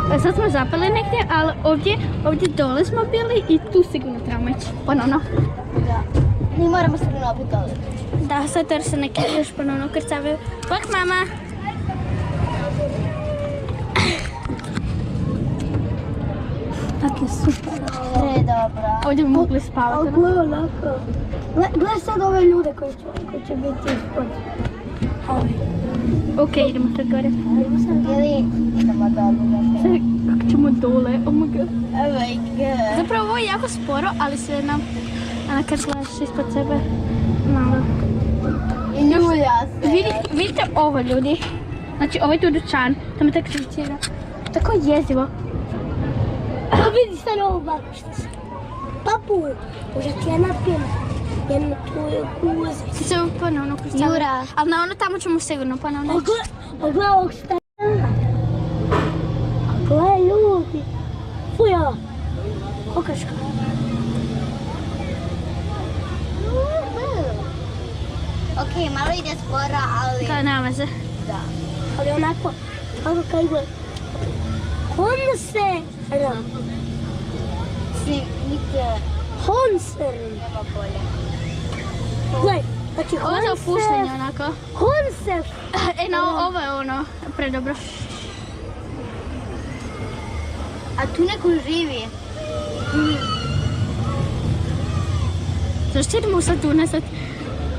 Sad smo zapali negdje, ali ovdje dole smo bili i tu sigurno trebamo ići ponovno. Da. Mi moramo sigurno opet dole. Da, sad jer se neki još ponovno krcavaju. Bok mama! Tako je super. Dobro. Ovdje bi mogli spavati. Gledaj onako. Gledaj sad ove ljude koji će biti ispod. Ok, idemo sad gore. Ili idemo dole. Sad, kako ćemo dole? Oh my god. Oh my god. Zapravo ovo je jako sporo, ali sve nam, kad gledaš ispod sebe, malo. I ljulja se. Vidite ovo, ljudi. Znači, ovo je tu dućan, tamo tako krivicira. Tako jezivo. Vidi sad ovo babušnicu. Papu, možda ti ja napijem jednu tvoju kuzicu. Ti se ponovno krivicira. Jura. Ali na ono tamo ćemo sigurno ponovno ići. Gledaj ovog stana. Gledaj ljudi. Fuja. Kokaška. Ok, malo ide spora, ali... Kao nema se. Da. Ali onako, kako kaj gleda. Honserum. Honserum. Nema bolje. Gledaj, znači Ovo je za opuštenje onako. Honsef. Ovo je ono, predobro. A tu neko živi. Zašto idemo sad tu nasad?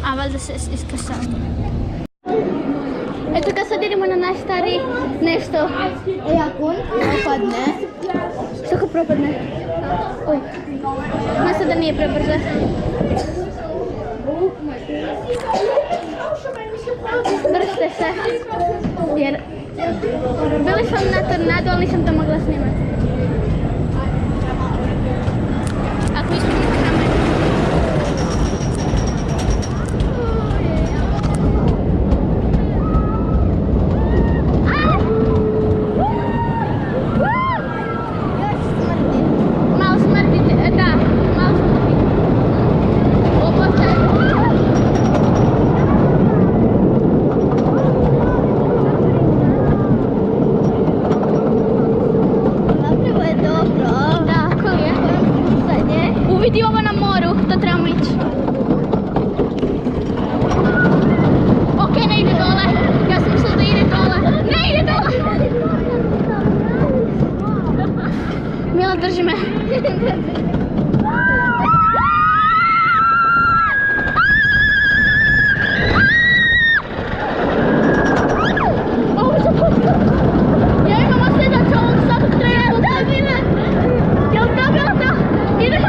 A valjda se iskršava. Eto kad sad idemo na naš stari nešto. Ako on propadne. Što ko propadne? Oj. Mislim da nije prebrzo. Držite se. Jer bili sam na tornadu, ali nisam to mogla snimati. Ako ispunite kameru. Vidi ovo na moru, to trebamo ići. Ok, ne ide dole. Ja sam mislila da ide dole. Ne ide dole! Mila, drži me. Ja imam osjećaj da će ovog svakog treba utakvine. Jel to bilo to? Idemo!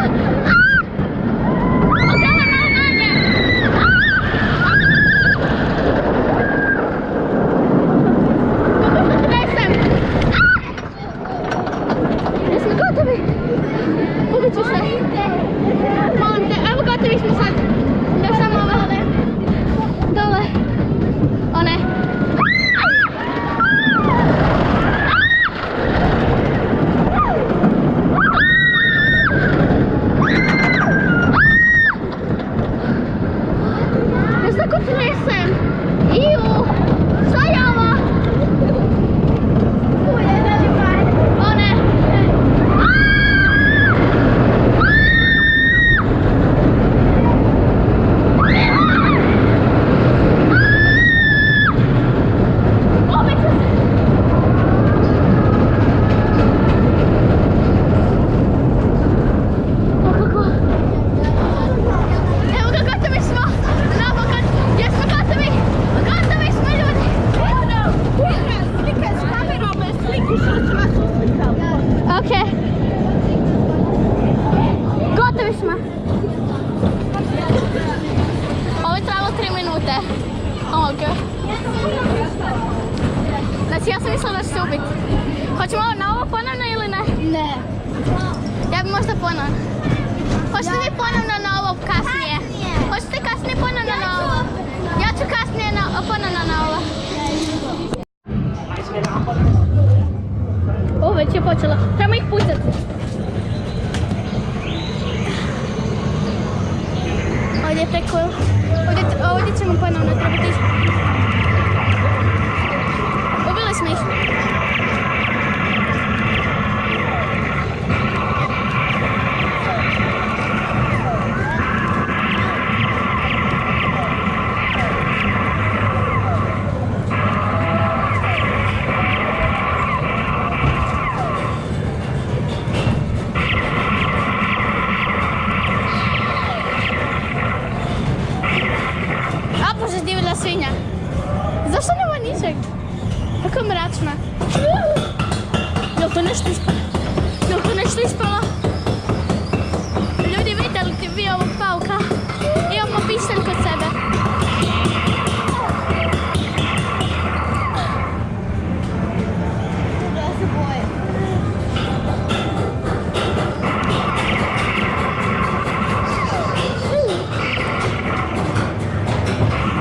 Znači ja sam mislila da će se ubiti. Hoćemo na ovo ponovno ili ne? Ne. Ja bi možda ponovno. Hoćete vi ponovno na ovo kasnije? Hoćete kasnije ponovno na ovo? Ja ću kasnije ponovno na ovo. Ovo već je počelo. Trebamo ih pucati. Ovdje je preko... Ovdje ćemo ponovno trebati ići. Ubili smo ih. jako mračno. Jel to nešto ispalo? Jel to nešto ispalo? Ljudi, vidjeli ti vi ovog pauka? Imamo pištelj kod sebe.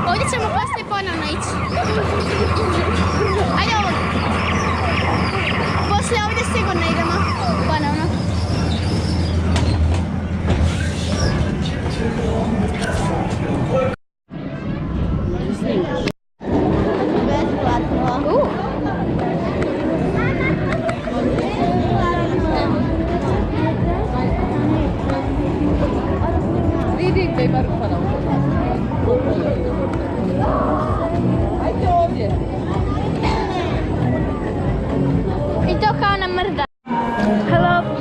Ovdje ćemo poslije ponovno ići. Ajde ovo. Poslije ovdje sigurno idemo ponovno. I to kao na mrda. Hello.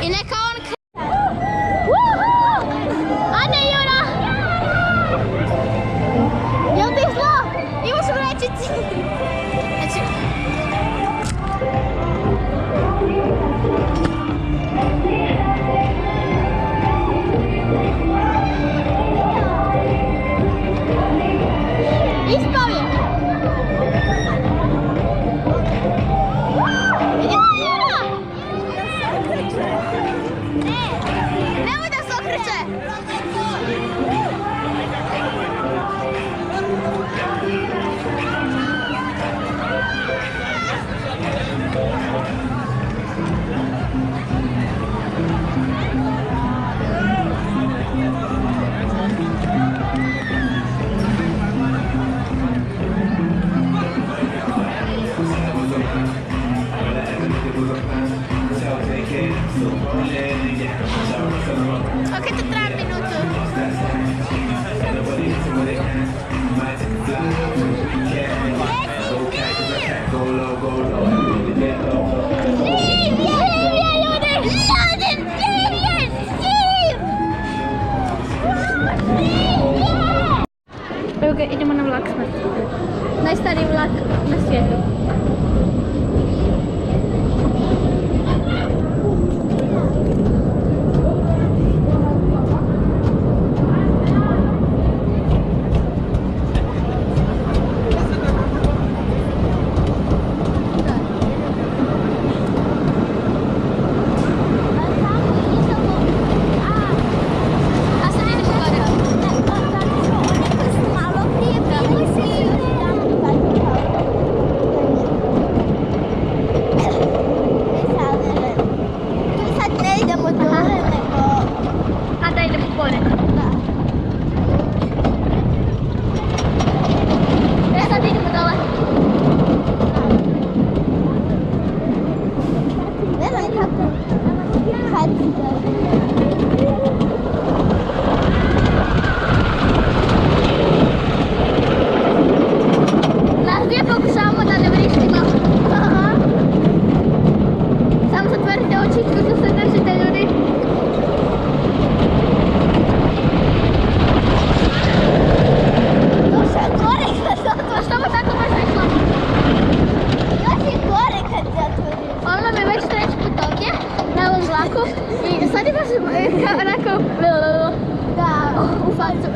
I neka on Woohoo! Ajde, Jura! Jel ti zlo? Imaš u vrećici? Znači... Ispao je! Nemoj da se okreće! Ok, to traja minutu. Evo ga, idemo na vlak smrti. Najstariji vlak na svijetu.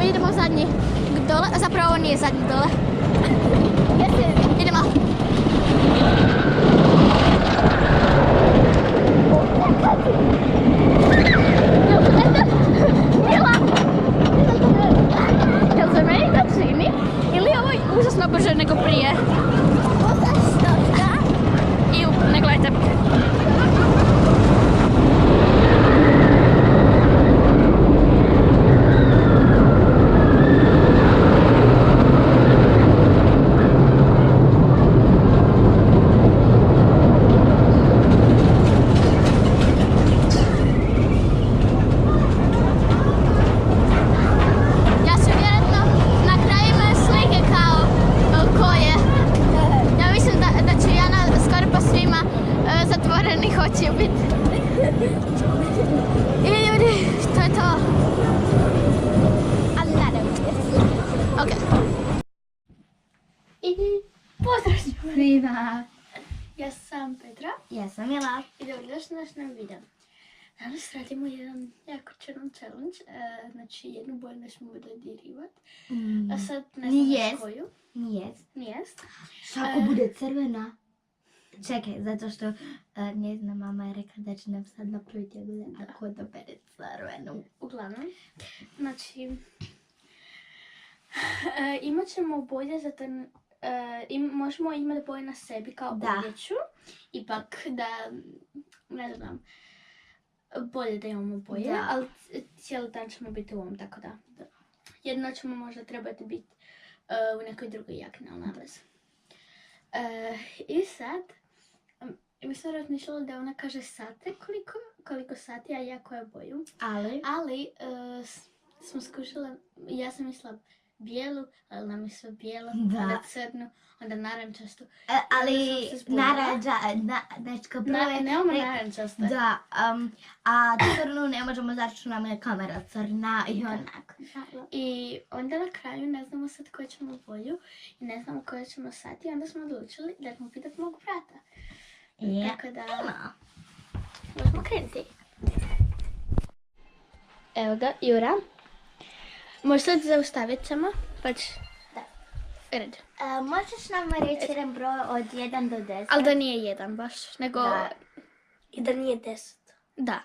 Idemo zadnji dole, a zapravo ovo nije zadnji dole. Idemo. Jel se meni to čini? Ili je ovo užasno brže nego prije? I ne gledajte. Svima! Ja sam Petra Ja sam Mila. i dobrodošli na naš novi video. Danas radimo jedan jako čudan challenge, znači jednu boju ne ćemo dodirivati. A sad ne znam koju. Nijest. Ako bude crvena. Čekaj, zato što njezina mama je rekla da će nam sad napraviti jagode ako dobere crvenu. Uglavnom, znači imat ćemo boje za ten... možemo imati boje na sebi kao odjeću, ipak da, ne znam, bolje da imamo boje, ali cijeli dan ćemo biti u ovom, tako da. Jedno ćemo možda trebati biti u nekoj drugoj jakni, ali navez. I sad, mi sam razmišljala da ona kaže sate koliko sati, a ja koju boju. Ali smo skušala, ja sam mislila bijelu, ali nam je sve bijelo, Da. onda crnu, onda narančastu. Ali Onda sam se zbunila. znači kao prvo je... Nemamo narančaste. Da, a crnu ne možemo zašto nam je kamera crna i onako. I onda na kraju ne znamo sad koju ćemo boju i ne znamo koju ćemo sad i onda smo odlučili da ćemo pitati mog brata. Tako da možemo krenuti. Evo ga, Jura. Možda zaustavit ćemo, pa će... Da. Red. Možeš nam reći jedan broj od 1 do 10? Ali da nije jedan baš, nego... Da. I da nije 10. Da.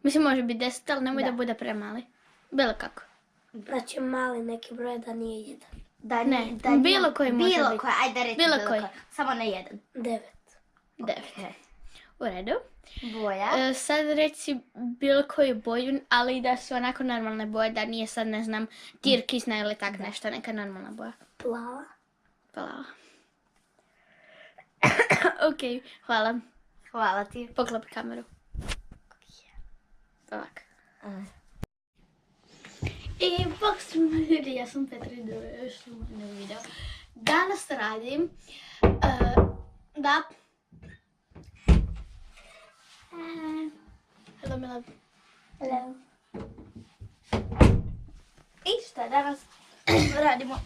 Mislim može biti 10, ali nemoj Da. da bude premali. Bilo kako. Znači mali neki broj da nije jedan. Da, Ne, bilo koji može bilo biti. koji, ajde reći Bilo bilo koji. koji. Samo na 1. 9. 9. U redu. Boja. Sad reci bilo koju boju, ali da su onako normalne boje, da nije sad, ne znam, tirkizna ili tak nešto, neka normalna boja. Plava. Plava. Ok, hvala. Hvala ti. Poklopi kameru. Ovak. I bok su ljudi, ja sam Petra i još ne video. Danas radim da... Hello, my love. Hello. I šta danas radimo?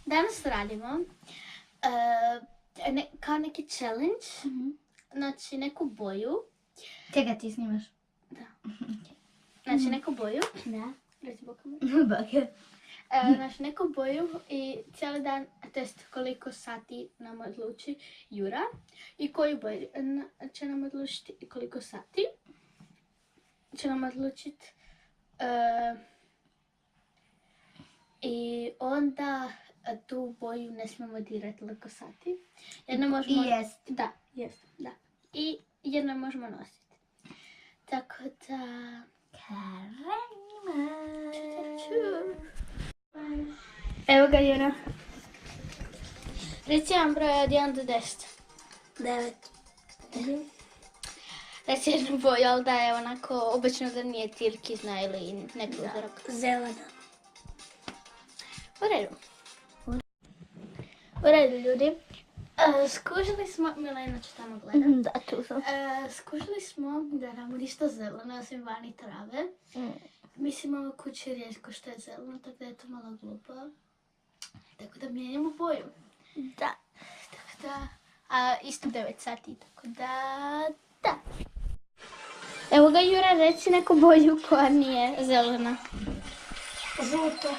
Danas radimo kao neki challenge, znači neku boju. Čekaj, ti snimaš? Znači neku boju. Da. Reci bok kameru. Bake. Znači neku boju i cijeli dan, test koliko sati nam odluči Jura i koju boju će nam odlučiti i koliko sati će nam odlučiti i onda tu boju ne smijemo dirati koliko sati. Jedno možemo... I jest. Da, jest, da. I jedno možemo nositi. Tako da... Krenimo. Evo ga, Jura. Reci vam broj od 1 do 10. 9. Reci jednu boju, ali da je onako, obično da nije tirkizna ili neki uzorak. Zelena. U redu. U redu, ljudi. Skužili smo, Milena će tamo gledati. Da, tu sam. Skužili smo da nam ništa zeleno, osim vani trave. Mislim, ovo kući je rijetko što je zeleno, tako da je to malo glupo. Tako da mijenjamo boju. Da. Tako da, a isto 9 sati, tako da. Evo ga, Jura, reci neku boju koja nije zelena. Žuto.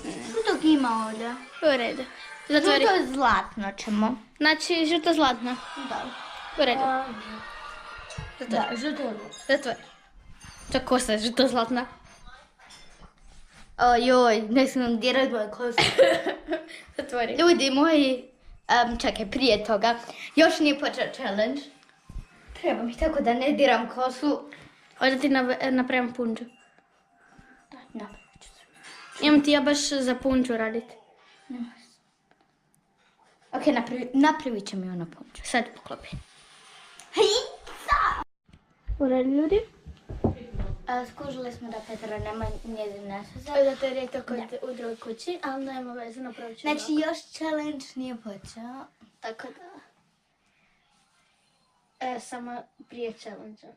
Žutog ima ovdje. U redu. Zatvori. Žuto zlatno ćemo. Znači, žuto zlatno. Da. U redu. Da, žuto. Zatvori. To je kosa, žuto zlatna. Ojoj, ne smijem dirati moje kose. Zatvori. Ljudi moji, čekaj, prije toga, još nije počeo challenge. Treba mi tako da ne diram kosu. Ovdje ti napravim punđu. Da. Imam ti ja baš za punđu radit. Ok, napravit će mi ono punđu. Sad poklopi. Hica! U redu, ljudi. Skužili smo da Petra nema njezin nesveze. Zato jer je to u drugoj kući, ali nema veze, napravit ću Znači, još challenge nije počeo. tako da... samo prije challenge-a.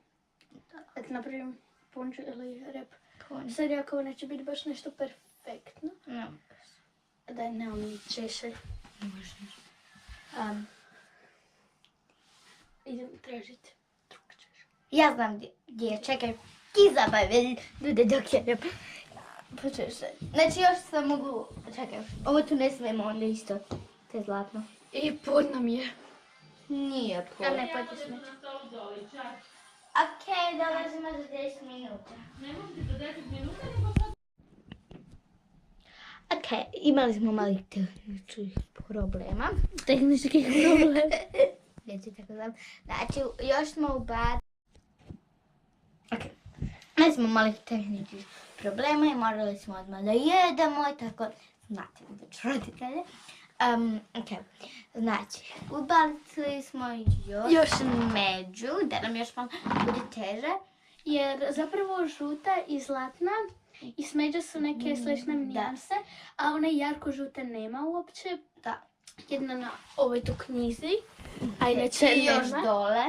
Da ti napravim punđu ili rep. Sad jako neće biti baš nešto perfektno. No. Daj, nemam ni češelj. Idem tražiti drug češelj. Ja znam gdje je, čekaj. Ti zabavi ljude dok je rep. Počešaj. Znači, još sam mogu... Čekaj, ovo tu ne smijemo onda isto. To je zlatno. I podno mi je. Nije A ne, pojdi smeći. Ok, dolazimo za 10 minuta. Ok, imali smo malih tehničkih problema. Tehnički problem. Neću tako znam. Znači, još smo u bar... Ok. Imali smo malih tehničkih problema i morali smo odmah da jedemo i tako. Znate, budući roditelje. Ok, znači, ubacili smo još među, da nam još malo bude teže. Jer zapravo žuta i zlatna I smeđe su neke slične nijanse, a one jarko žute nema uopće. Da. Jedna na ovoj tu knjizi, a inače I još nema. dole.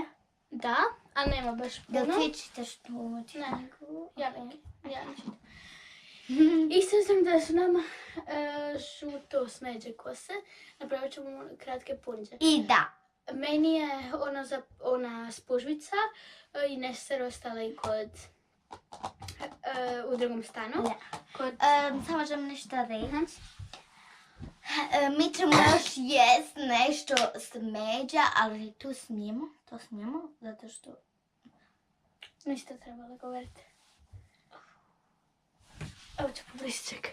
Da, a nema baš puno. Jel ti čitaš tu? Ne, ja ne čitam. I sad sam da su nama žuto smeđe kose, napravit ćemo kratke punđe. I da. Meni je ona spužvica i nešto se ostala i u drugom stanu. Samo želim nešto reći. Mi ćemo još jest nešto smeđa, ali tu smijemo. To smijemo, zato što... Niste trebali govoriti. Evo ću pobliže, čekaj.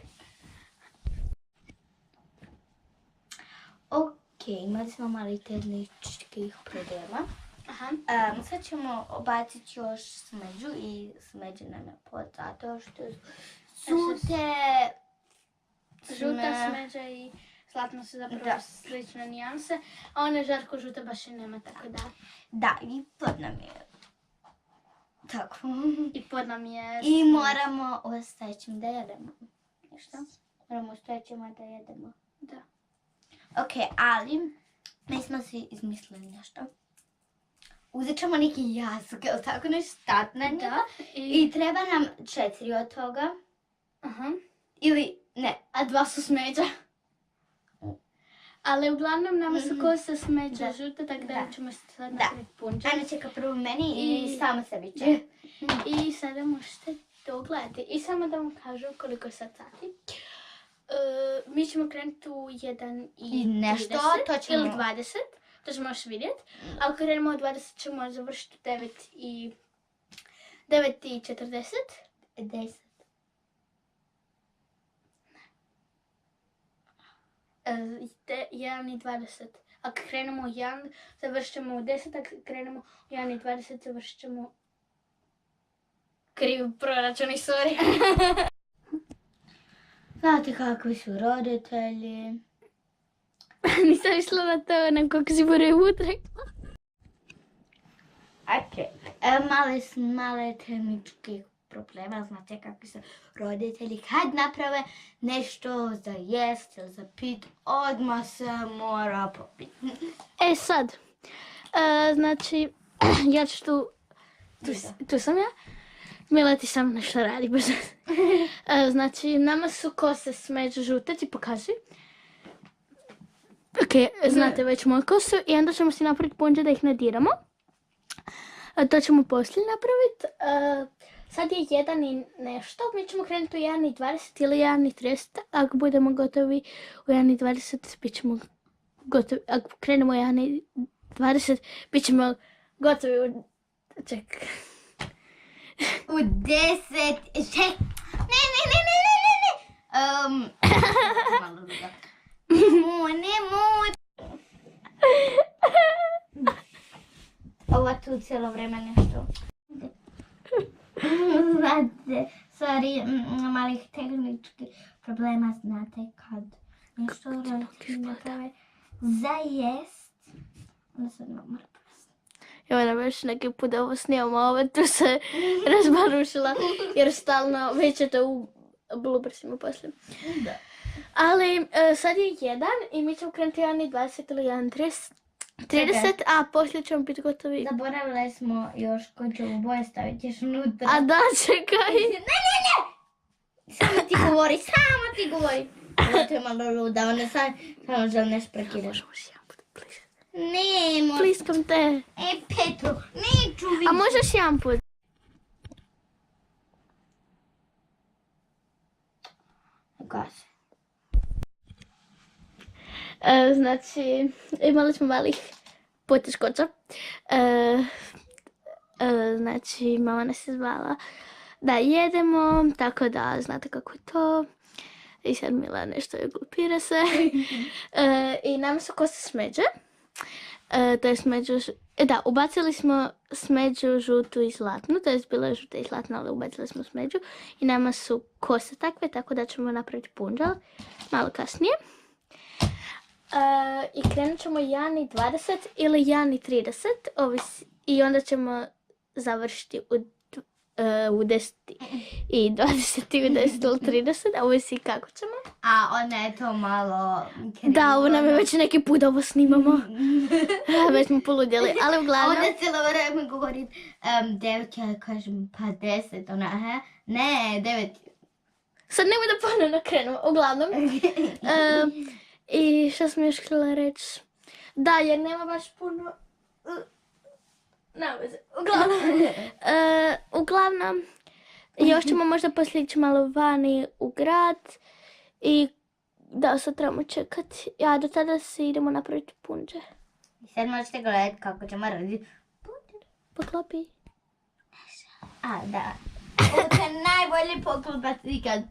Ok, imali smo mali tehničkih problema. Sad ćemo obaciti još smeđu i smeđe nam je pod, zato što su te... Žuta smeđa i zlatno su zapravo slične nijanse, a one žarko žute baš i nema, tako da... Da, i pod nam je... Tako. I pod nam je... I moramo ostaviti da jedemo. Nešto? Moramo ostaviti da jedemo. Da. Ok, ali mi smo si izmislili nešto. Uzet ćemo neki jazuke, ili tako nešto stat na njega. I treba nam 4 od toga. Ili, ne. A 2 su smeđa. Ali uglavnom nama su kose smeđa žute, tako da ćemo sad napraviti punđe. Ana čeka prvo meni i samo sebi će. I sada možete to gledati. I samo da vam kažem koliko je sad sati. Mi ćemo krenuti u 1 i nešto, 30 to ćemo... ili 20. To ćemo još vidjeti. Ali krenemo od 20 ćemo završiti 9 i 40. 10. 1 i 20. Ako krenemo u 1, završit ćemo u 10, ako krenemo u 1 i 20, završit ćemo... Krivi proračuni, sorry. Znate kakvi su roditelji. Nisam išla na to, na kako si prvi put rekla. Ok, male tehničke problema, znate kakvi su roditelji. Kad naprave nešto za jest ili za pit, odmah se mora popiti. E sad, znači, ja ću tu sam ja. Mila ti sam nešto radi, baš. Znači, nama su kose smeđe žute, ti pokazuj. Ok, znate već moju kosu i onda ćemo si napraviti punđe da ih ne diramo. To ćemo poslije napraviti. Sad je 1 i nešto, mi ćemo krenuti u 1 i 20 ili 1 i 30. Ako budemo gotovi u 1 i 20, bit ćemo gotovi. Ako krenemo u 1 i 20, bit ćemo gotovi u... Čekaj. U 10... Ček! Ne! Malo druga. Nemoj! Ovo tu cijelo vreme nešto. Znate, sorry, malih tehničkih problema, znate kad nešto roditelji naprave za jest. Onda sad mora pasti. Evo nam još neki put ovo snijamo, ovo tu se razbarušila jer stalno već je to u bloopersima poslije. Da. Ali sad je 1 i mi ćemo krenuti 1 i 20 ili 1 i 30, a poslije ćemo biti gotovi. Zaboravili smo još končevu boje staviti još unutra. A da, čekaj. Ne! Samo ti govori. Ovo to je malo luda, ona samo želi nešto prekidati. Možemo još jedan put, please. Nemo. Pliskam te. Petro, neću vidjeti. A možeš jedan put? Gasi. Znači, imali smo malih poteškoća. Znači, mama nas je zvala da jedemo, tako da znate kako je to. I sad Mila nešto je glupira se. I nama su kose smeđe. To je smeđu... Da, ubacili smo smeđu žutu i zlatnu. To je bila je žuta i zlatna, ali ubacili smo smeđu. I nama su kose takve, tako da ćemo napraviti punđal malo kasnije. I krenut ćemo 1 i 20 ili 1 i 30, ovisi. I onda ćemo završiti u u 10 i 20 i u 10 ili 30, a ovisi kako ćemo. A ona je to malo... Da, ovo nam je već neki put ovo snimamo. Već smo poludjeli, ali uglavnom... Onda cijelo vreme govori 9, ja kažem pa 10, ona ne, 9. Sad nemoj da ponovno krenemo, uglavnom. I šta sam još htjela reći? Da, jer nema baš puno... Nema veze. Uglavnom, još ćemo možda poslije ići malo vani u grad i da, sad trebamo čekati. Ja, do tada se idemo napraviti punđe. I sad možete gledati kako ćemo raditi. Poklopi. A, da. Ovo je najbolji poklopac ikad.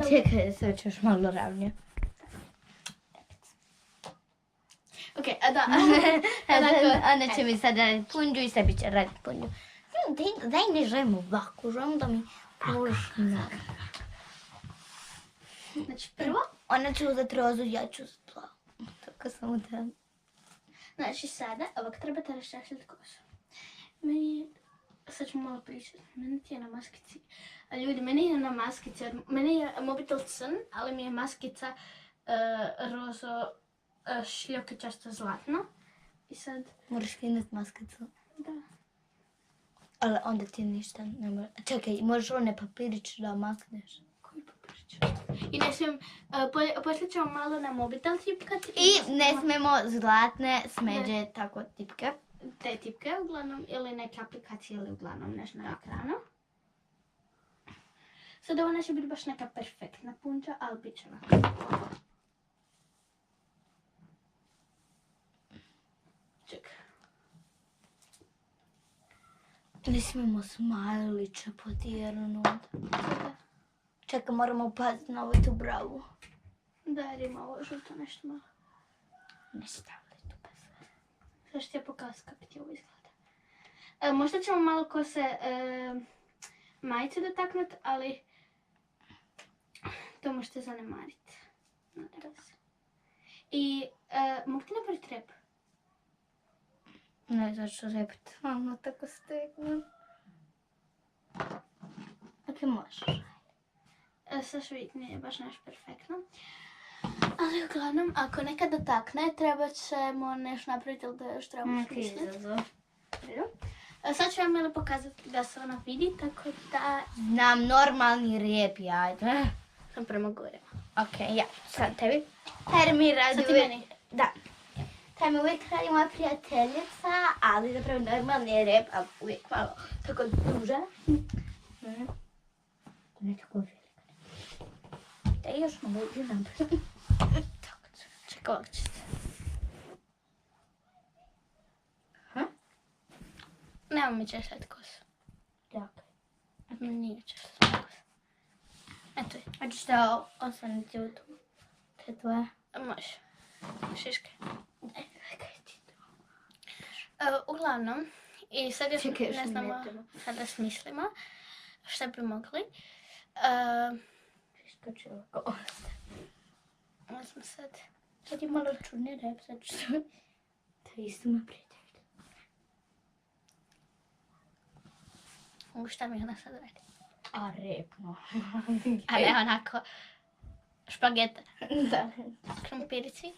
Čekaj, sad ću još malo ravnije. Ok, a da. Ona će mi sad raditi punđu i sebi će raditi punđu. Daj ne želim ovako, želim da mi pošna. Znači, prvo, Ona će uzeti rozu, ja ću uzeti plavu. Tako samo da... znači sada, ovak trebate raščašljati kosu. Meni, sad ću malo pričati, meni ti je na maskici. A ljudi, meni je na maskici, meni je mobitel crn, ali mi je maskica rozo šljokičasto zlatno. I sad, Moraš skinuti maskicu. da. Ali onda ti ništa ne mora... Čekaj, možeš one papirić da makneš. Koji papirić? I ne smijem, poslije ćemo malo na mobitel tipkati. I ne smemo zlatne smeđe tako tipke. Te tipke uglavnom, ili neke aplikacije, ili uglavnom nešto na ekranu. Sad ovo neće biti baš neka perfektna punča, ali bit će ovako. Čekaj. Ne smijemo smajliće podirnut. Čekaj, moramo paziti na ovaj tu bravu. Da, jer ima ovo žuto nešto malo. Ne stavili tu bez. Sad ću ti ja pokazati kako ti ovo izgleda. Možda ćemo malo kose majice dotaknuti, ali to možete zanemariti. I mogu ti napraviti rep? Ne, zašto repiti. Ono tako stegnem. Ok, možeš. Sad ću vidjeti, nije baš nešto perfektno. Ali uglavnom, ako nekad dotakne, treba ćemo nešto napraviti ili da još trebamo smisliti. Sad ću vam pokazati da se ona vidi, tako da... Znam normalni rep, ajde. Sam prema gore. Ok, ja, sad tebi. Jer mi radi Sad ti uvijek... meni. Da. Taj mi uvijek radi moja prijateljica, ali zapravo normalni rep, ali uvijek malo tako duže. Ne tako velika. Da još malo ovdje napravim. Tako ću. Čekaj, ovako ćete. Nema mi češljati kosu. Dakle. Nije češljati kosu. Eto je. Hoćeš da ostanete u tu? Te tvoje? Može. Šiške. Uglavnom, i sad još Čekaj, još ne mi znamo, ne treba. sada smislimo šta bi mogli. Šiška će ovako ostati. Možemo sad. Sad je malo čudni rep, sad ću to... To je isto moja prijateljica. Šta mi ona sad radi? A rep, no. A ne onako špagete. Da. Krompirici.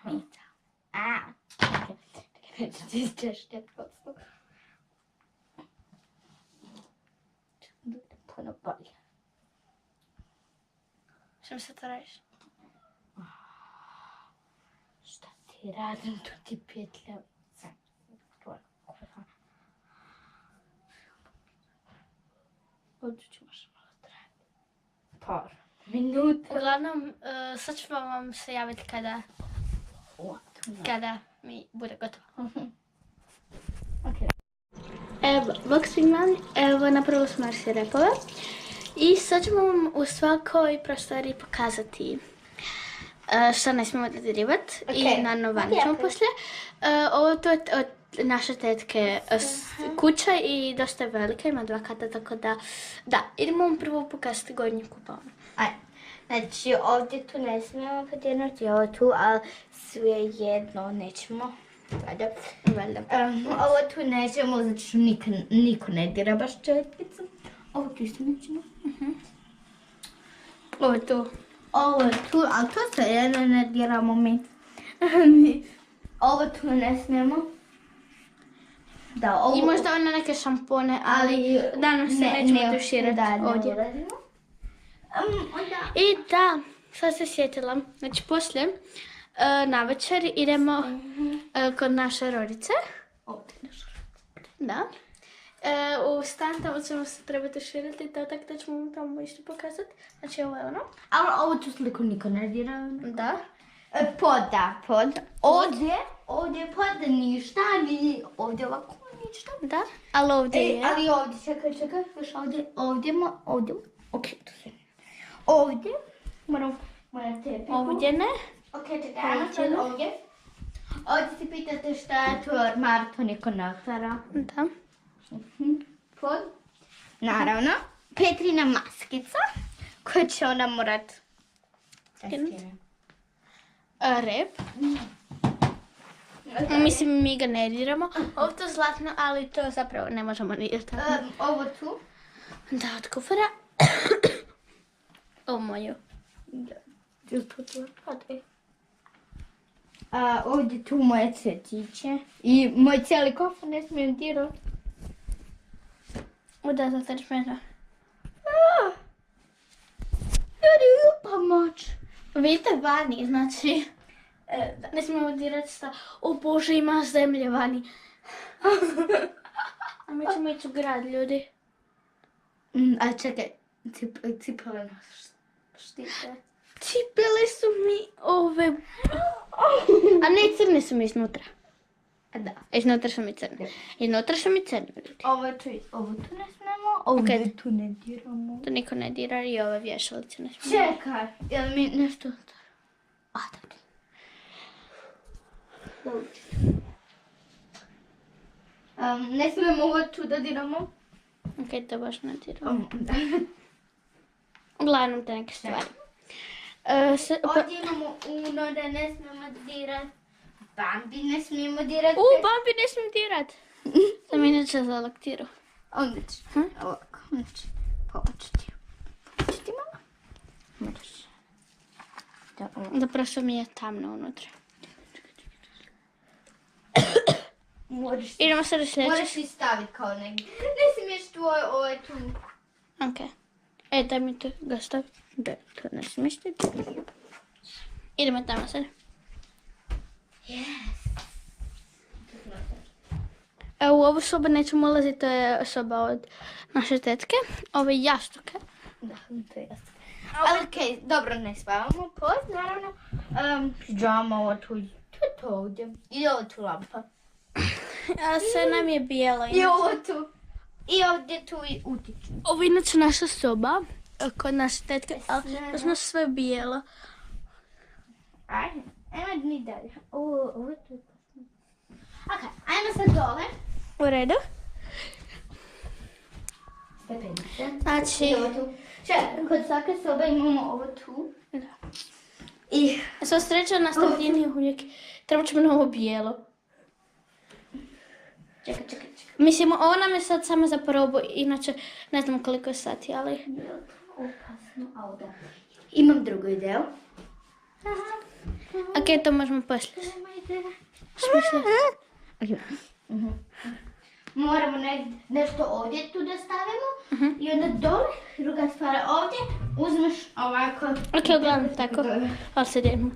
Pizza. A. Neću ti izčešće prosto. Da bude puno bolje. Što mi se to radiš? Šta ti radim, tu ti petljam. Ovdje ću možda malo trajati. Par minuta. Uglavnom, sad ću vam se javiti kada mi bude gotovo. Evo, bok svima, evo napravila sam naše repove. I sad ćemo vam u svakoj prostoriji pokazati šta ne smijemo dodirivati. I naravno van ćemo poslije. Ovo to je od naše tetke kuća i dosta je velika, ima 2 kata, tako da... Da, idemo vam prvo pokazati gornju kupaonu. Ajde. Znači ovdje tu ne smijemo podirnuti, ovo tu, ali sve jedno nećemo. Valjda. Valjda. Ovo tu nećemo, zato što niko ne dira baš četkicu. Ovo tu isto nećemo. Ovo je tu. Ovo je tu, ali to se jedno ne diramo mi. Ovo tu ne smijemo. Da, ovo... I možda one neke šampone, ali danas se nećemo tuširati ovdje. I da, sad se sjetila. Znači, poslije, navečer idemo kod naše rodice. Da. U stan tamo ćemo se trebati tuširati, to tako da ćemo tamo isto pokazati. Znači, ovo je ono. Ali ovo tu sliku niko ne dira. Da. Pod. Ovdje je pod ništa, ni ovdje ovako ništa. Da, ali ovdje je. Ali ovdje, čekaj, još ovdje, ok, tu se. Ovdje, moram tepi. Ovdje ne. Ok, čekaj, ajmo sad ovdje. Ovdje se pitate šta je tu ormar, to niko ne otvara. Da. Pod, naravno, Petrina maskica, koju će ona morat testirati. Rep. Mislim, mi ga ne diramo. Ovo to zlatno, ali to zapravo ne možemo dirati. Ovo tu. Da, od kufara. Ovo moju. Ovdje tu moje cvjetiće. I moj cijeli kofer ne smijem dirati. Da, za 3 metra. Ljudi, pomoć. Vidite vani, znači... Ne smijemo dirati sta. O Bože, ima zemlje vani. A mi ćemo ići u grad, ljudi. A čekaj, cipele nas štite. Cipele su mi ove... A ne, crne su mi iznutra. Da. Iznutra su mi crne. Iznutra su mi crne, ljudi. Ovo tu ne smemo, ovdje tu ne diramo. To niko ne dira i ove vješalice ne smijemo. Čekaj, jel mi nešto... A, dobro. Ne smijemo ovo tu da diramo. Ok, to baš ne diramo. Uglavnom te neke stvari. Ovdje imamo Uno da ne smijemo dirat. Bambi ne smijemo dirat. Bambi ne smijem dirat. Sam inače zalaktirao. Onda ću, ovako, znači, povačiti. Povačiti malo. Moraš. Da prosto mi je tamno unutra. Idemo sad u sljedeće. Moraš i staviti kao negdje. Ne smiješ tvoj, ovo je tu. Ok. Daj mi to ga staviti. Da, to ne smiješ ti. Idemo tamo sad. U ovu sobu nećemo ulaziti, to je soba od naše tetke. Ove jastuke. Da, to je jasno. Ali okej, dobro, ne spavamo pod, naravno. Pijama, ovo tu, to je to ovdje. I ovo tu lampa. A sve nam je bijelo. I ovo tu. I ovdje tu i utiču. Ovo je inače naša soba, kod naše tetke, ali to smo sve bijelo. Ajde, ajmo ni dalje. Ovo je tu. Ok, ajmo sad dole. U redu. Stepenice. Znači... I ovo tu. Čekaj, kod svake sobe imamo ovo tu. Da. I... Sva sreća na stavljeni uvijek. Treba ćemo na ovo bijelo. Čekaj. Mislim, ovo nam je sad samo za probu, inače ne znam koliko je sati, ali... Opasno, a da. Imam drugu ideju. Ok, to možemo poslije. Smišljati. Moramo nešto ovdje tu da stavimo i onda dole, druga stvar ovdje, uzmeš ovako. Ok, uglavnom tako, ali se idemo.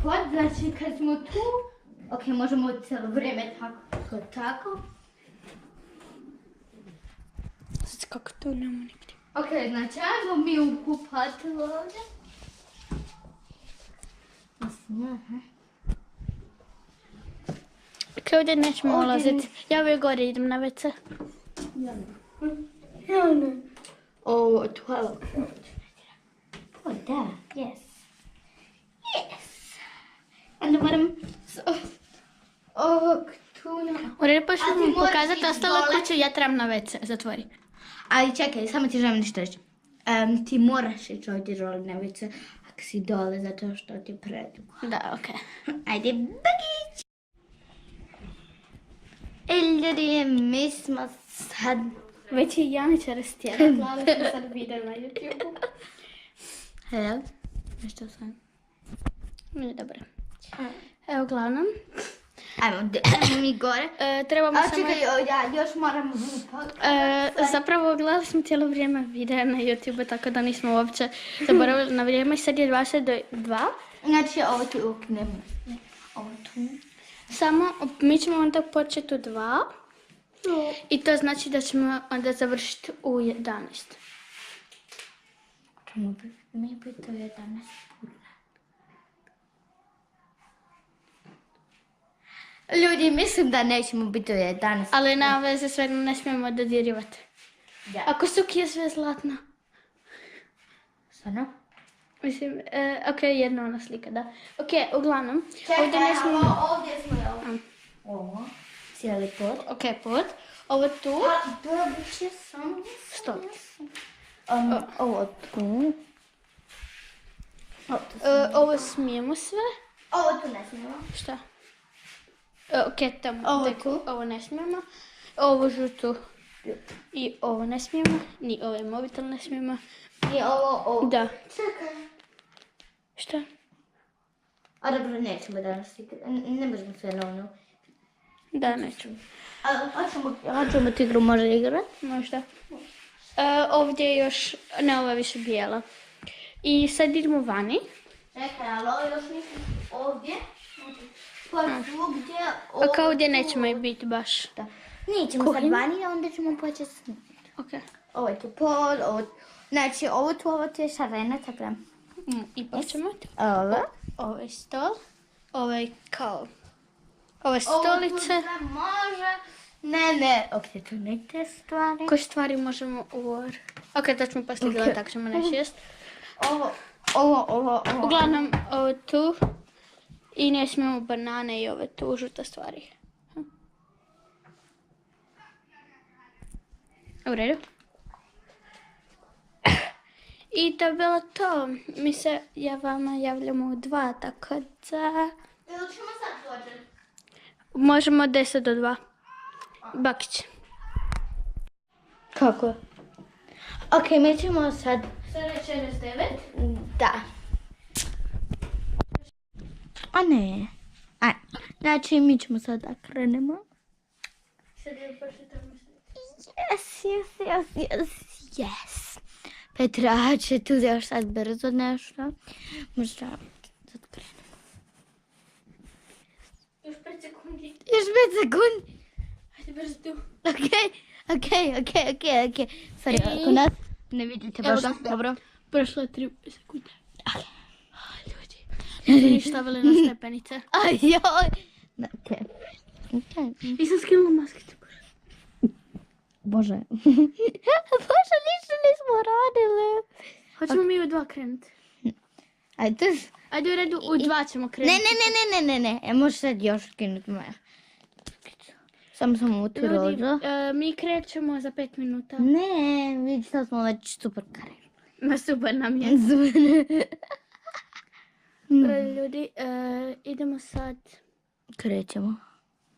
Pod, znači kad smo tu, ok, možemo cijelo vrijeme tako. Sad kako tu nema nigdje. Ok, znači ajmo mi ukupati ovdje. Ok, ovdje nećemo ulaziti. Ja uvijek gore idem na WC. Ovo, tu, evo. O, da, yes. Onda moram ovog tu... U redu, pa ću A ti vam moraš pokazati ići ostalo dole. kuću, ja trebam na WC, zatvori. Ali čekaj, samo ti želim nešto reći. Ti moraš ići ovdje dole na WC. si dole zato što ti je predugo. Da, okej. Ajde, bagić! Ljudi, mi smo sad... Već je Janića rastjela, gledali smo sad video na YouTube-u. Hello? Nešto sam? Nije dobro. Evo, uglavnom, Ajmo mi gore. trebamo A samo... čekaj, ja još moram... Zapravo gledali smo cijelo vrijeme videa na YouTube, tako da nismo uopće zaboravili na vrijeme i sad je 22. Znači, ovo tu uknemo. Ovo tu. Samo, mi ćemo onda početi u 2 i to znači da ćemo onda završiti u 11. Čemu mi bi to 11 puta? Ljudi, mislim da nećemo biti u 11. Ali na veze sve ne smijemo dodirivati. Da. Ako Suki je sve zlatno. Stvarno? Mislim, ok, jedna ona slika, da. Ok, uglavnom, ovdje ne smijemo... ovdje smo ovo. Cijeli pod. Ok, pod. Ovo tu, A dobit će samo stolica. ovo tu. Ovo smijemo sve. Ovo tu ne smijemo. Šta? Ok, tamo. Ovo tek tu. Ovo ne smijemo. Ovo žutu. I ovo ne smijemo. Ni ovaj mobitel ne smijemo. I ovo. Da. Čekaj. Šta? A dobro, nećemo danas igrati. Ne možemo sve novno. Da, neću. Hoćemo tu igru možda igrati? Možda. Ovdje je još, ne, ovo je više bijela. I sad idemo vani. Čekaj, ali ovo još nisam ovdje. Pa svugdje. Ok, ovdje nećemo i biti baš. Da. Nećemo sad vani, a onda ćemo početi snimati. Ok. Ovo je tu pod, znači ovo tu je šarena, tako da. Ipak ćemo. Ovo. Ovo je stol. Ovo je kao... Ove stolice. Ovo tu sve može. Ne. Ok, tu neke stvari. Koje stvari možemo Ok, to ćemo poslije gledati, tako ćemo neći jest. Ovo. Uglavnom, ovo tu. I ne smijemo banane i ove tu žute stvari. U redu. I to je bilo to. Mi se vama javljamo u 2, tako da... Ili ćemo sad početi? Možemo 10 do 2. Bakić. Kako? Ok, mi ćemo sad... Sad večeras 9. Da. A ne. Znači, mi ćemo sad da krenemo. Sad je početamo. Yes. Petra će tu još sad brzo nešto. Možda sad krenemo. Još 5 sekundi. Još 5 sekundi. Hajde brzo tu. Ok. Sorry, ako nas ne vidite baš dobro. Prošlo je 3 sekunde. Ljudi. Nisam ništa stavili na stepenice. Ajoj. Ok. Nisam skinula maskicu. Bože. Bože, ništa nismo radili. Hoćemo mi u 2 krenuti. Ajde u redu, u 2 ćemo krenuti. Ne. Možeš sad još skinuti moja. Samo u tu rozu. Ljudi, mi krećemo za 5 minuta. Ne, vidi sad smo već super kare. Ma super nam je. Ljudi, idemo sad. Krećemo.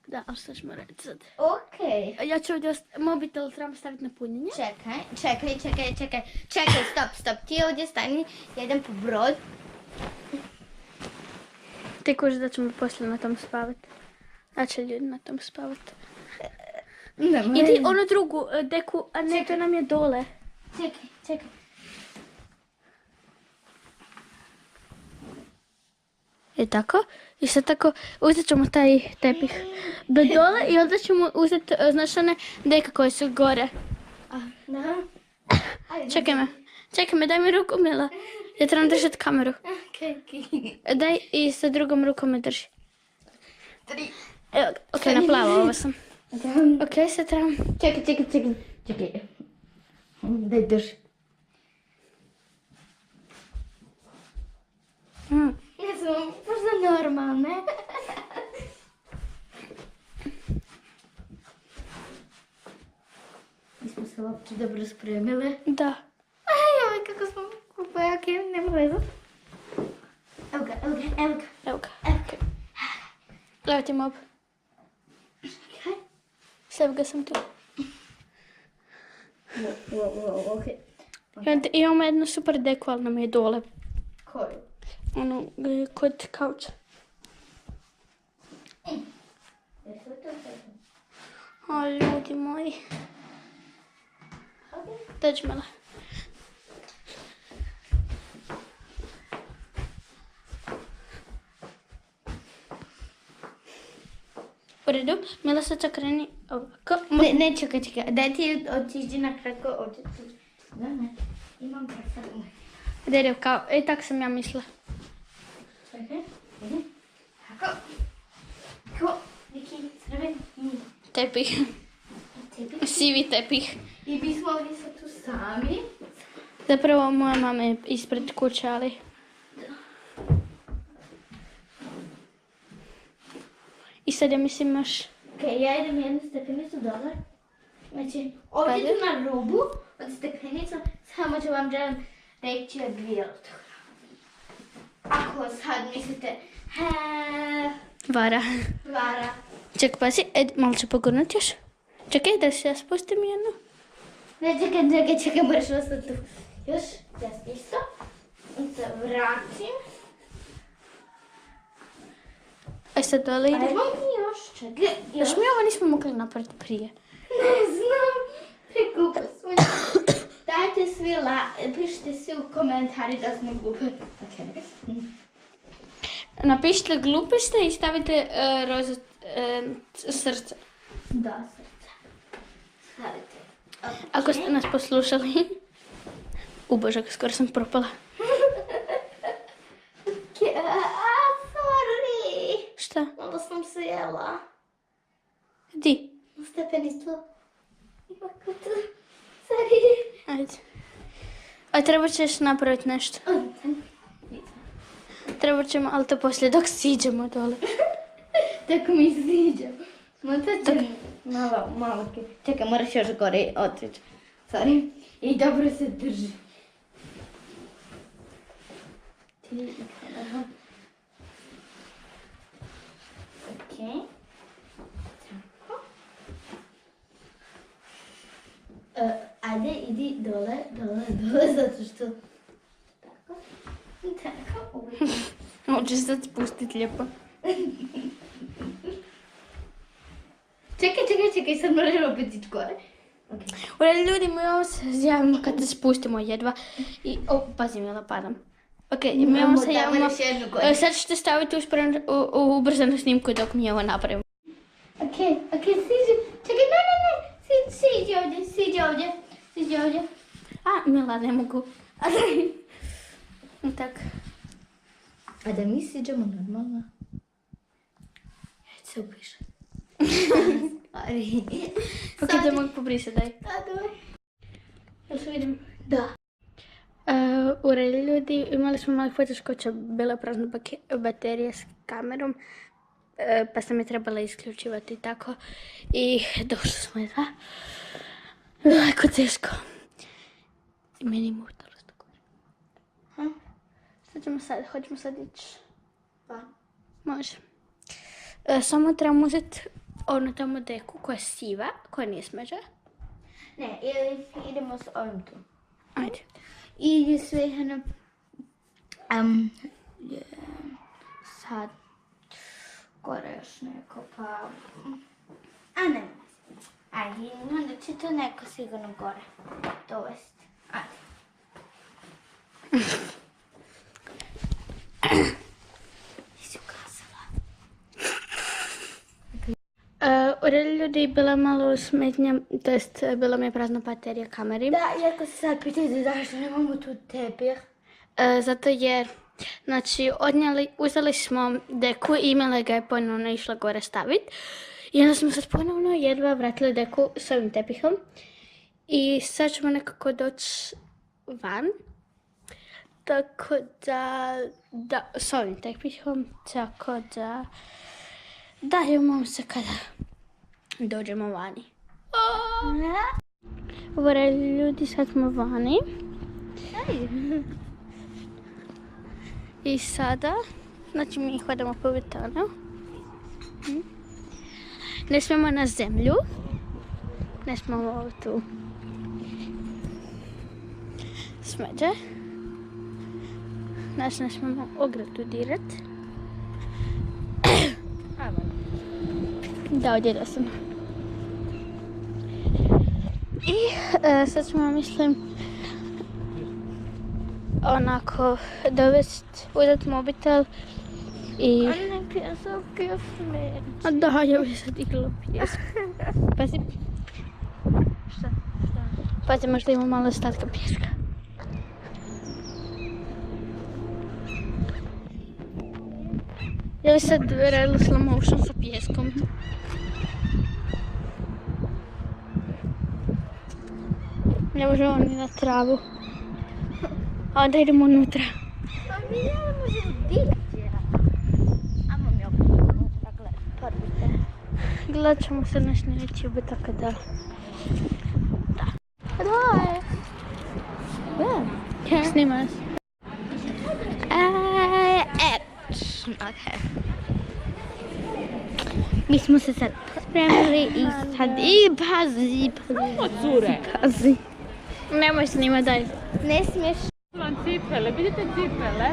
Da, ali što ćemo reći sad? Ok. Ja ću ovdje mobitel trebam staviti na punjenje. Čekaj, stop. Ti ovdje stani, ja idem po brod. Ti kuži da ćemo poslije na tom spavati. Znači ljudi na tom spavati. Idi onu drugu deku, a ne, to nam je dole. Čekaj. I tako. I sad tako uzet ćemo taj tepih do dole i onda ćemo uzeti, znaš one deke koje su gore. Čekaj me, daj mi ruku, Mila. Ja trebam držati kameru. Daj i sa drugom rukom me drži. Evo, ok, na plavo ovo sam. Ok, sad trebam. Čekaj. Daj drži. Ja sam možda normalne. Mi smo se uopće dobro spremile. Da. Ajoj, kako smo kupajake, nema veze. Evo ga. Evo ga. Evo ga. Evo ti mob. Kaj? Sve ga sam tu. Okej. I onda imamo jednu super deku, ali nam je dole. Koju? Ono, kod kauča. Jesu li to sve? O, ljudi moji. Dođi mala. U redu, Mila sad će kreni ovako. Ne, čekaj. Daj ti otiđi na kratko, otiđi. Ne, imam predstavu. Dede, kao, tak sam ja mislila. Čekaj, vidi. Tako. Tako, neki crveni. Tepih. Tepih. Sivi tepih. I mi smo ovdje sad tu sami. Zapravo moja mama je ispred kuće, ali... I sad ja mislim još... Okej, ja idem jednu stepenicu dole. Znači, ovdje tu na rubu od stepenica, samo ću vam želim reći dvije od toga. Ako sad mislite, Vara. Vara. Ček, pazi, malo ću pogurnuti još. Čekaj, da se ja spustim jednu. Ne, čekaj, moraš ostati tu. Još, ja isto. I se vratim. Aj sad dole ide. Ajmo mi još, čekaj. Još mi ovo nismo mogli napraviti prije. Ne znam, preglupa smo. Dajte svi pišite svi u komentari da smo glupe. Okay. Napišite glupi ste i stavite srce. Da, srce. Stavite. Ako ste nas poslušali. Bože, skoro sam propala. Sorry. Šta? Malo sam se jela. Di? U stepenicu. Ovako tu. Sorry. Ajde. A treba ćeš napraviti nešto. Treba ćemo, ali to poslije dok siđemo dole. Tako mi siđemo. Malo. Čekaj, moraš još gore otići. Sorry. I dobro se drži. Okej. Ajde, idi dole, zato što... Tako. Hoćeš sad spustiti lijepo. Čekaj, sad moraš opet ići gore. U redu, ljudi, mi ovo se javimo kad se spustimo jedva. I, pazi, Mila, padam. Ok, mi ovo se javimo. Sad ćete staviti ubrzanu snimku dok mi ovo napravimo. Okej, siđi. Čekaj, ne. Siđi ovdje. A, Mila, ne mogu. Tak. A da mi siđemo normalno? Ja ću se upišati. Ok, da mogu pobrisati, daj. Da, doj. Jel se vidim? Da. U redu, ljudi, imali smo malih poteškoća, bila prazna baterija s kamerom, pa sam je trebala isključivati i tako. I došli smo jedva. Jako teško. I meni je mutalo s tako. Šta ćemo sad? Hoćemo sad ići? Pa. Može. Samo trebamo uzeti onu tamo deku koja je siva, koja nije smeđa. Ne, idemo s ovim tu. Ajde. I sve sad gore još neko pa... A ne. Ajde, onda će to neko sigurno gore dovesti. Ajde. Nisi ukazala. U redu, ljudi, bila malo smetnja, to jest bila mi je prazna baterija kameri. Da, iako se sad pitate zašto nemamo tu tepih. Zato jer, znači, uzeli smo deku i Mila ga je ponovno išla gore staviti. I onda smo sad ponovno jedva vratili deku s ovim tepihom. I sad ćemo nekako doći van. Tako da, s ovim tepihom, tako da, imamo se kada dođemo vani. U redu, ljudi, sad smo vani. I sada Znači mi hodamo po betonu. Ne smemo na zemlju. Ne smemo tu smeđe. Znači ne smemo ogradu dirat. Da, odjela sam. I sad ćemo, mislim, onako dovesti, uzeti mobitel i... A ne pjesak je smeđ. A da, ja bi sad igrala pjesak. Pazi. Šta? Pazi, možda ima malo ostatka pjeska. Ja bi sad radila slow motion sa pjeskom. Ne možemo ni na travu. A onda idemo unutra. Pa mi ne možemo dići. Ajmo mi opet unutra gledati. Parbite. Gledat ćemo se naš na YouTube, tako da... Da. Da. Snima nas. Okay. Mi smo se sad spremili i sad pazi. Nemoj snima, daj. Ne smiješ. Cipele, vidite cipele?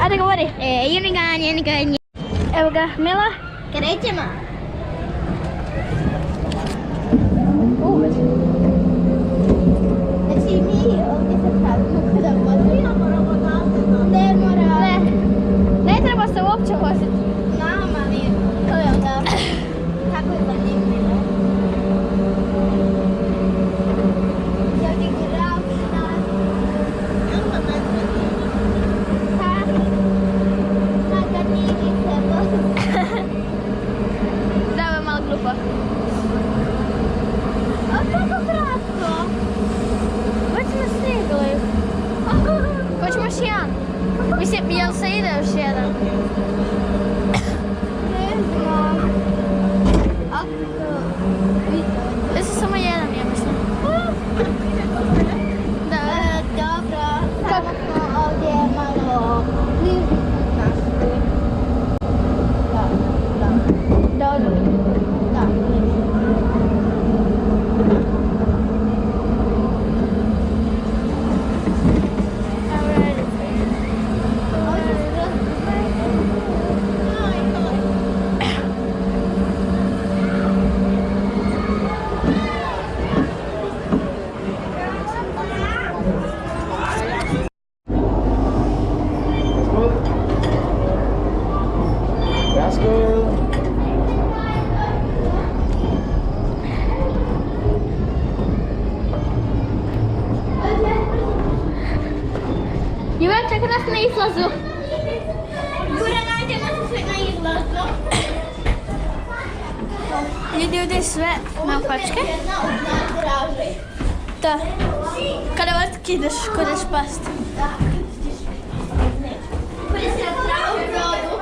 Ajde, govori. Jenigan. Evo ga, Mila. Krećemo. Znači mi ovdje se pravimo kada vozimo. Ne mora. Ne treba se uopće voziti. Znam, ali to je onda tako je zanimljivo. Ja ovdje gram šta. Kada nije se vozi. Da, ovo je malo glupo. A kako kratko? Već smo stigli. Hoćemo još jedan. Mislim, jel se ide još jedan? Ne znam. Ovo se samo jedan, ja mislim. Da. Dobro, samo smo ovdje malo blizu našli. Da. Jurak, čeka nas na izlazu. Gura, nađemo se sve na izlazu. Ljudi, ovdje je sve naopačke. Jedna od najdražih. Da. Kada vas kideš, ko daš past. Koji se pravo u brodu.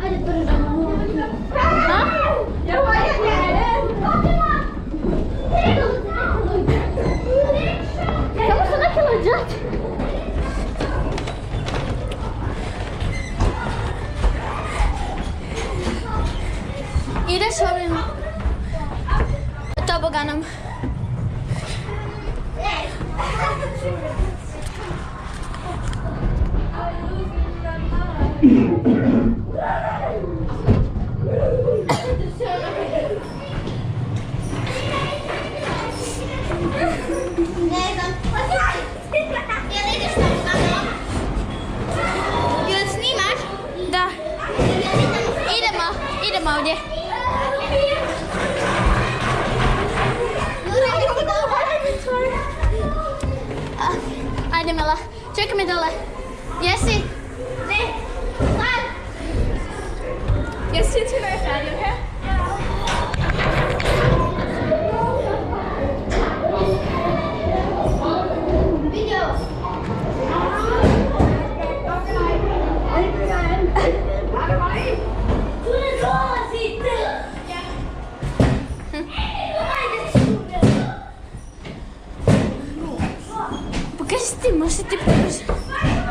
Ajde, brzo. Samo se neki leđati. Ideš ovim toboganom. Ne znam. Jel ideš toboganom? Jel snimaš? Da. Idemo ovdje. Ajde, Mila. Čekaj me dole. Jesi? Ne. Sad. Jesi ti na ekranu, okej? Video. Možeš ti probaš.